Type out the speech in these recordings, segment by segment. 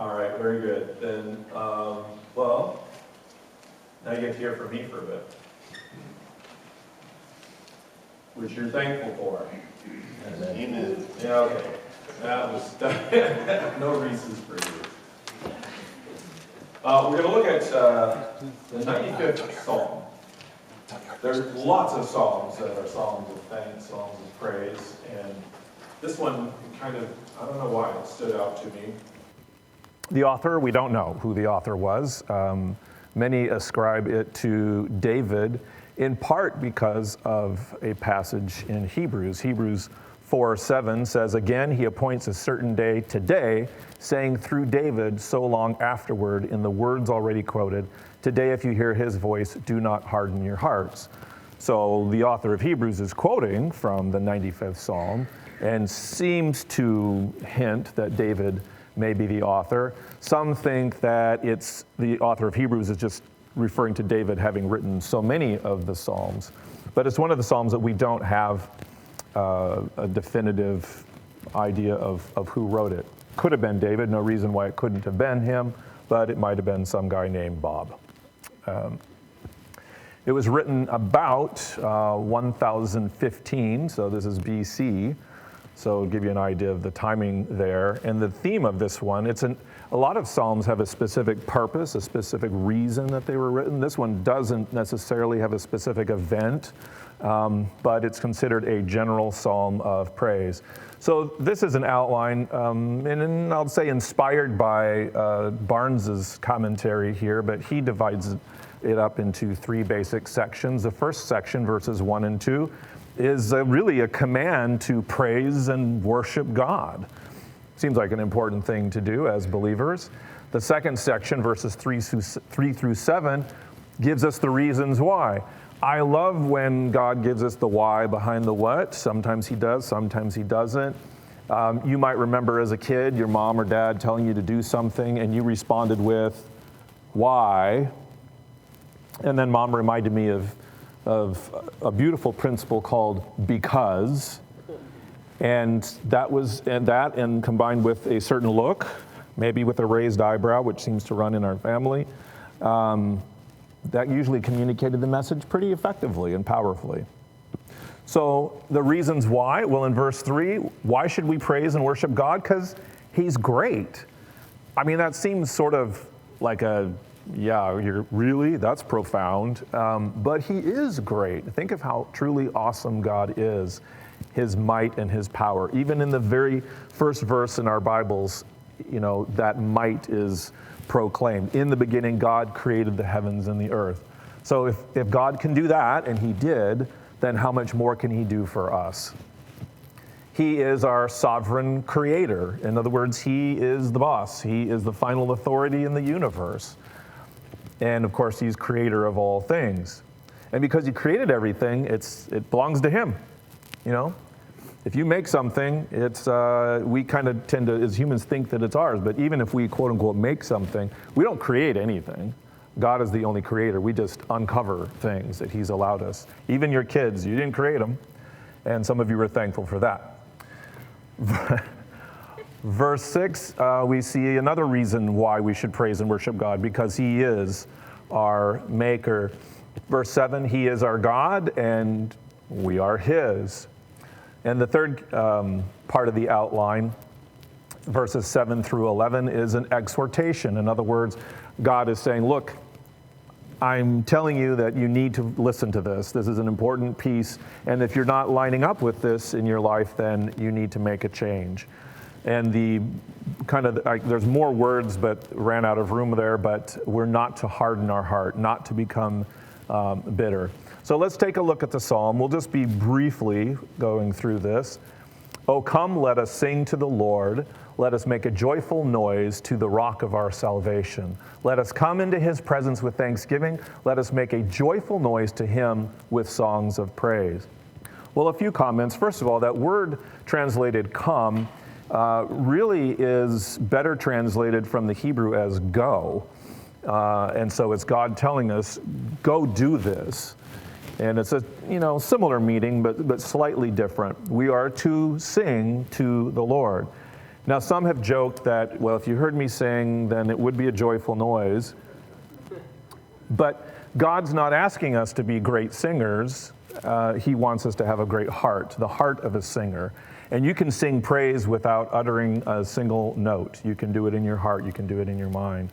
All right, very good. Then, well, now you get to hear from me for a bit. Which you're thankful for. Amen. Yeah, okay. That was no Reese's for you. We're going to look at the 95th Psalm. There's lots of psalms that are psalms of thanks, psalms of praise, and this one kind of, I don't know why it stood out to me. The author, we don't know who the author was. Many ascribe it to David, in part because of a passage in Hebrews. Hebrews 4:7 says, "Again, he appoints a certain day today, saying through David so long afterward in the words already quoted, today if you hear his voice, do not harden your hearts." So the author of Hebrews is quoting from the 95th Psalm and seems to hint that David may be the author. Some think that it's the author of Hebrews is just referring to David having written so many of the Psalms. But it's one of the Psalms that we don't have a definitive idea of who wrote it. Could have been David, no reason why it couldn't have been him, but it might have been some guy named Bob. It was written about 1015, so this is BC. So give you an idea of the timing there. And the theme of this one, a lot of Psalms have a specific purpose, a specific reason that they were written. This one doesn't necessarily have a specific event, but it's considered a general psalm of praise. So this is an outline, and I'll say inspired by Barnes's commentary here, but he divides it up into three basic sections. The first section, verses 1 and 2, is really a command to praise and worship God. Seems like an important thing to do as believers. The second section, verses 3 through 7, gives us the reasons why. I love when God gives us the why behind the what. Sometimes he does, sometimes he doesn't. You might remember as a kid your mom or dad telling you to do something and you responded with, why? And then mom reminded me of a beautiful principle called because, and combined with a certain look, maybe with a raised eyebrow, which seems to run in our family, that usually communicated the message pretty effectively and powerfully. So the reasons why, well, in verse 3, why should we praise and worship God? Because he's great. I mean, that seems sort of like that's profound. But he is great. Think of how truly awesome God is, his might and his power. Even in the very first verse in our Bibles, that might is proclaimed. In the beginning, God created the heavens and the earth. So if God can do that, and he did, then how much more can he do for us? He is our sovereign creator. In other words, he is the boss. He is the final authority in the universe. And of course, he's creator of all things. And because he created everything, it belongs to him. If you make something, we kind of tend to, as humans, think that it's ours. But even if we, quote unquote, make something, we don't create anything. God is the only creator. We just uncover things that he's allowed us. Even your kids, you didn't create them. And some of you are thankful for that. Verse 6, we see another reason why we should praise and worship God, because he is our maker. Verse 7, he is our God and we are his. And the third part of the outline, verses 7 through 11, is an exhortation. In other words, God is saying, look, I'm telling you that you need to listen to this. This is an important piece. And if you're not lining up with this in your life, then you need to make a change. And there's more words, but ran out of room there, but we're not to harden our heart, not to become bitter. So let's take a look at the psalm. We'll just be briefly going through this. Oh, come, let us sing to the Lord. Let us make a joyful noise to the rock of our salvation. Let us come into his presence with thanksgiving. Let us make a joyful noise to him with songs of praise. Well, a few comments. First of all, that word translated come really is better translated from the Hebrew as go. And so it's God telling us, go do this. And it's a similar meaning, but slightly different. We are to sing to the Lord. Now, some have joked that, well, if you heard me sing, then it would be a joyful noise. But God's not asking us to be great singers. He wants us to have a great heart, the heart of a singer. And you can sing praise without uttering a single note. You can do it in your heart. You can do it in your mind.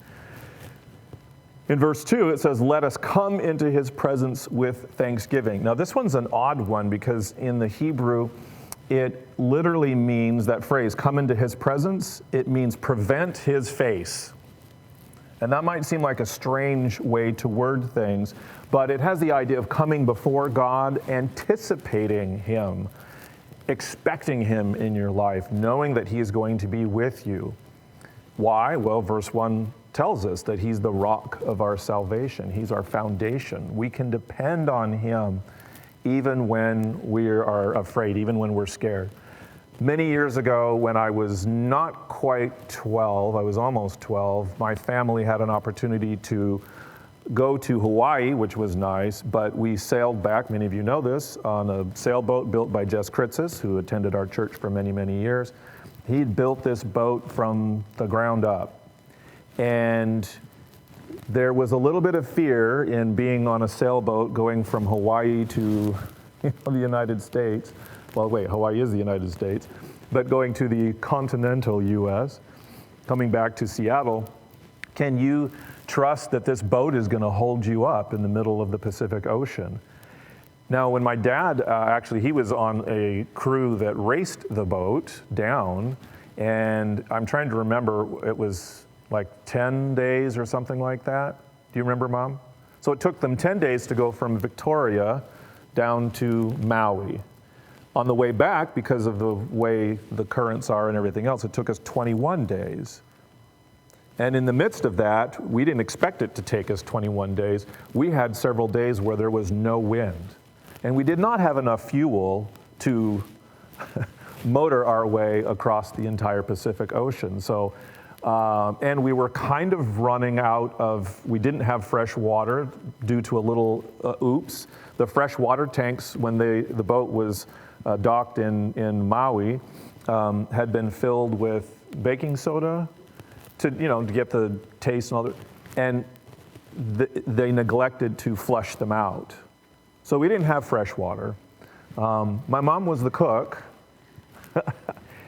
In verse 2, it says, let us come into his presence with thanksgiving. Now, this one's an odd one because in the Hebrew, it literally means, that phrase, come into his presence, it means prevent his face. And that might seem like a strange way to word things, but it has the idea of coming before God, anticipating him, expecting him in your life, knowing that he is going to be with you. Why? Well, verse 1 tells us that he's the rock of our salvation. He's our foundation. We can depend on him even when we are afraid, even when we're scared. Many years ago, when I was not quite 12, I was almost 12, my family had an opportunity to go to Hawaii, which was nice, but we sailed back, many of you know this, on a sailboat built by Jess Kritzis, who attended our church for many, many years. He'd built this boat from the ground up. And there was a little bit of fear in being on a sailboat going from Hawaii to the United States. Well, wait, Hawaii is the United States, but going to the continental U.S., coming back to Seattle. Can you trust that this boat is going to hold you up in the middle of the Pacific Ocean? Now, when my dad, actually, he was on a crew that raced the boat down, and I'm trying to remember, it was like 10 days or something like that. Do you remember, Mom? So it took them 10 days to go from Victoria down to Maui. On the way back, because of the way the currents are and everything else, it took us 21 days. And in the midst of that, we didn't expect it to take us 21 days. We had several days where there was no wind. And we did not have enough fuel to motor our way across the entire Pacific Ocean. So, and we were kind of running out of, we didn't have fresh water due to a little oops. The fresh water tanks, when the boat was docked in Maui, had been filled with baking soda to get the taste and all that. And they neglected to flush them out. So we didn't have fresh water. My mom was the cook,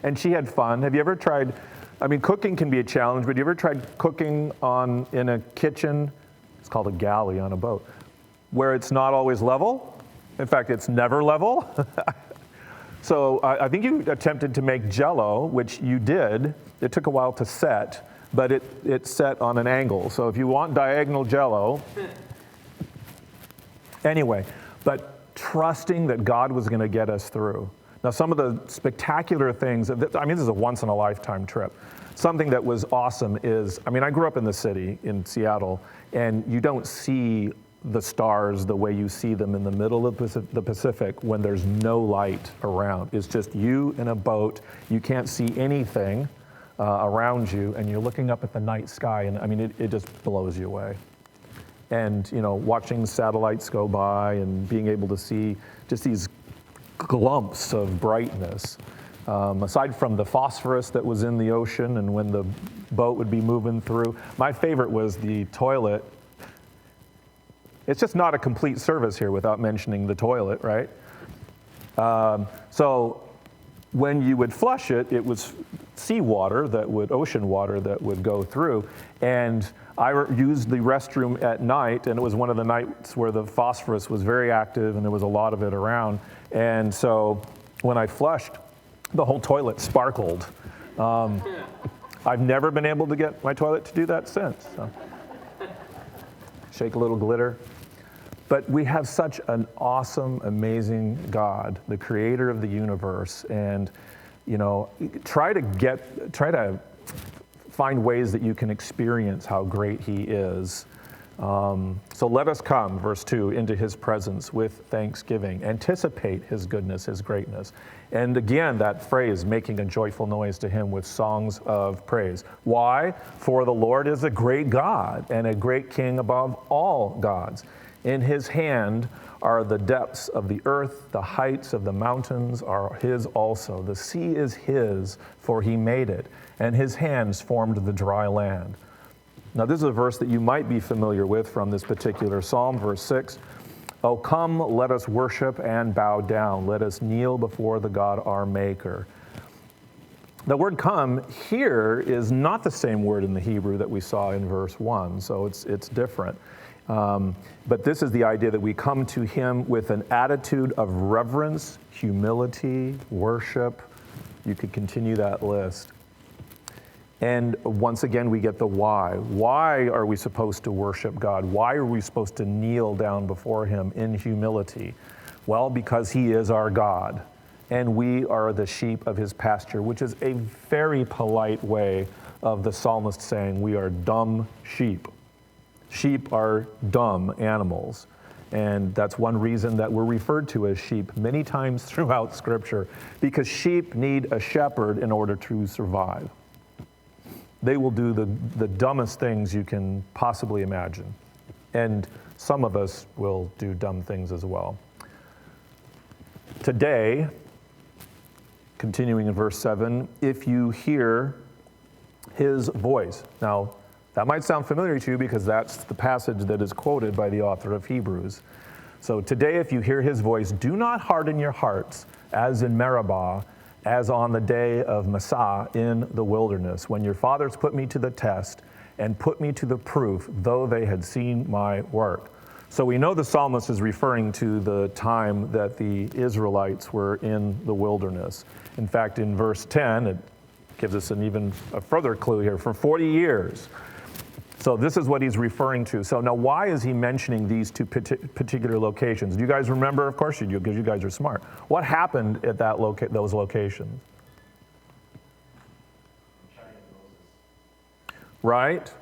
and she had fun. Have you ever tried, cooking can be a challenge, but have you ever tried cooking in a kitchen? It's called a galley on a boat, where it's not always level. In fact, it's never level. So I think you attempted to make Jell-O, which you did. It took a while to set, but it set on an angle. So if you want diagonal Jell-O, anyway, but trusting that God was going to get us through. Now, some of the spectacular things, this is a once-in-a-lifetime trip. Something that was awesome is, I grew up in the city, in Seattle, and you don't see the stars the way you see them in the middle of the Pacific when there's no light around. It's just you in a boat. You can't see anything around you, and you're looking up at the night sky, and it just blows you away. And watching satellites go by and being able to see just these glumps of brightness. Aside from the phosphorus that was in the ocean and when the boat would be moving through, my favorite was the toilet. It's just not a complete service here without mentioning the toilet, right? So when you would flush it, it was ocean water that would go through. And I used the restroom at night, and it was one of the nights where the phosphorus was very active and there was a lot of it around. And so when I flushed, the whole toilet sparkled. I've never been able to get my toilet to do that since. So. Shake a little glitter. But we have such an awesome, amazing God, the creator of the universe, and try to find ways that you can experience how great he is. So let us come, verse 2, into his presence with thanksgiving. Anticipate his goodness, his greatness. And again, that phrase, making a joyful noise to him with songs of praise. Why? For the Lord is a great God and a great King above all gods. In his hand are the depths of the earth, the heights of the mountains are his also. The sea is his, for he made it, and his hands formed the dry land. Now, this is a verse that you might be familiar with from this particular psalm, verse 6. Oh, come, let us worship and bow down. Let us kneel before the God our Maker. The word come here is not the same word in the Hebrew that we saw in verse 1, so it's different. But this is the idea that we come to him with an attitude of reverence, humility, worship. You could continue that list. And once again, we get the why. Why are we supposed to worship God? Why are we supposed to kneel down before him in humility? Well, because he is our God, and we are the sheep of his pasture, which is a very polite way of the psalmist saying we are dumb sheep. Sheep are dumb animals, and that's one reason that we're referred to as sheep many times throughout Scripture, because sheep need a shepherd in order to survive. They will do the dumbest things you can possibly imagine. And some of us will do dumb things as well. Today, continuing in verse 7, if you hear his voice. Now, that might sound familiar to you because that's the passage that is quoted by the author of Hebrews. So today, if you hear his voice, do not harden your hearts as in Meribah, as on the day of Massah in the wilderness, when your fathers put me to the test and put me to the proof, though they had seen my work. So we know the psalmist is referring to the time that the Israelites were in the wilderness. In fact, in verse 10, it gives us an even a further clue here, for 40 years. So this is what he's referring to. So now why is he mentioning these two particular locations? Do you guys remember? Of course you do, because you guys are smart. What happened at those locations? Right?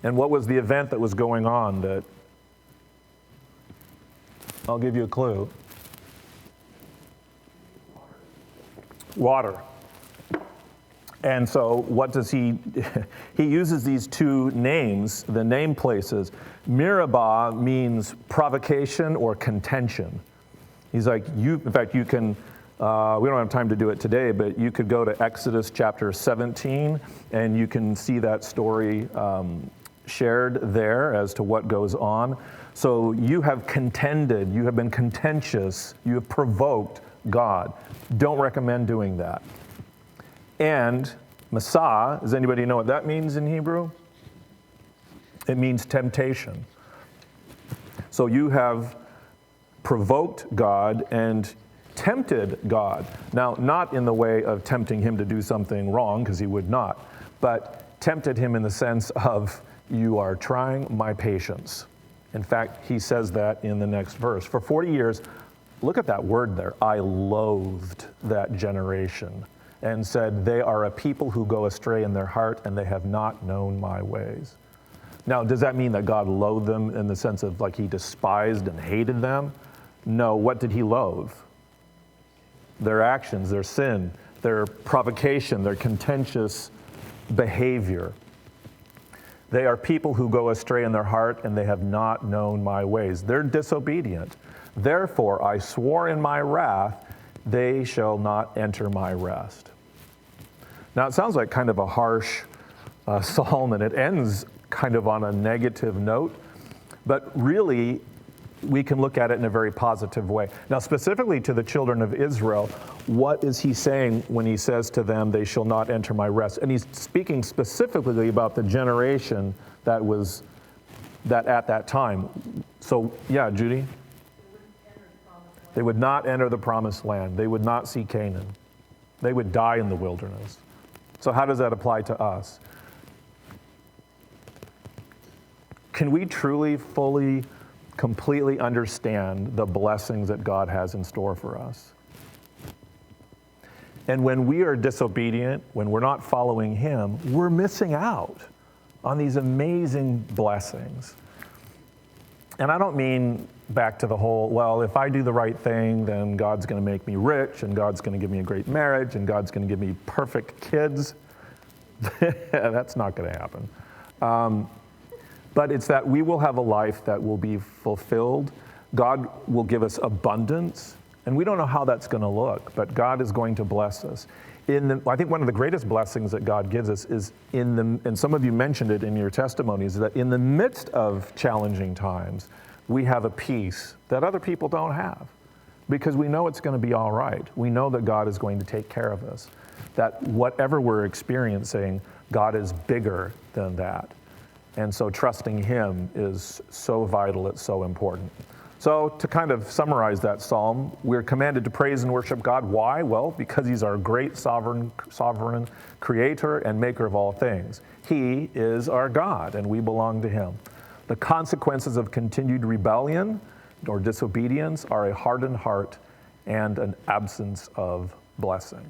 And what was the event that was going on that... I'll give you a clue. Water. And so what does he uses these two names, the name places. Meribah means provocation or contention. He's like, in fact, you can, we don't have time to do it today, but you could go to Exodus chapter 17 and you can see that story shared there as to what goes on. So you have contended, you have been contentious, you have provoked God. Don't recommend doing that. And Massah, does anybody know what that means in Hebrew? It means temptation. So you have provoked God and tempted God. Now, not in the way of tempting him to do something wrong, because he would not, but tempted him in the sense of, you are trying my patience. In fact, he says that in the next verse. For 40 years, look at that word there, I loathed that generation, and said, they are a people who go astray in their heart, and they have not known my ways. Now, does that mean that God loathed them in the sense of like he despised and hated them? No, what did he loathe? Their actions, their sin, their provocation, their contentious behavior. They are people who go astray in their heart, and they have not known my ways. They're disobedient. Therefore, I swore in my wrath, they shall not enter my rest. Now, it sounds like kind of a harsh psalm, and it ends kind of on a negative note, but really, we can look at it in a very positive way. Now, specifically to the children of Israel, what is he saying when he says to them, they shall not enter my rest? And he's speaking specifically about the generation that at that time. So, yeah, Judy? They would not enter the promised land. They would not see Canaan. They would die in the wilderness. So how does that apply to us? Can we truly, fully, completely understand the blessings that God has in store for us? And when we are disobedient, when we're not following him, we're missing out on these amazing blessings. And I don't mean back to the whole, well, if I do the right thing, then God's going to make me rich, and God's going to give me a great marriage, and God's going to give me perfect kids. That's not going to happen. But it's that we will have a life that will be fulfilled. God will give us abundance, and we don't know how that's going to look, but God is going to bless us. I think one of the greatest blessings that God gives us is and some of you mentioned it in your testimonies, that in the midst of challenging times, we have a peace that other people don't have, because we know it's going to be all right. We know that God is going to take care of us, that whatever we're experiencing, God is bigger than that. And so trusting Him is so vital, it's so important. So to kind of summarize that psalm, we're commanded to praise and worship God. Why? Well, because He's our great sovereign creator and maker of all things. He is our God, and we belong to Him. The consequences of continued rebellion or disobedience are a hardened heart and an absence of blessing.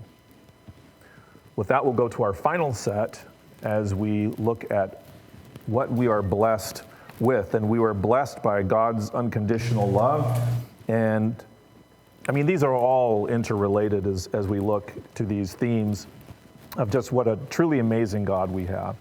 With that, we'll go to our final set as we look at what we are blessed with. And we were blessed by God's unconditional love. And I mean, these are all interrelated as we look to these themes of just what a truly amazing God we have.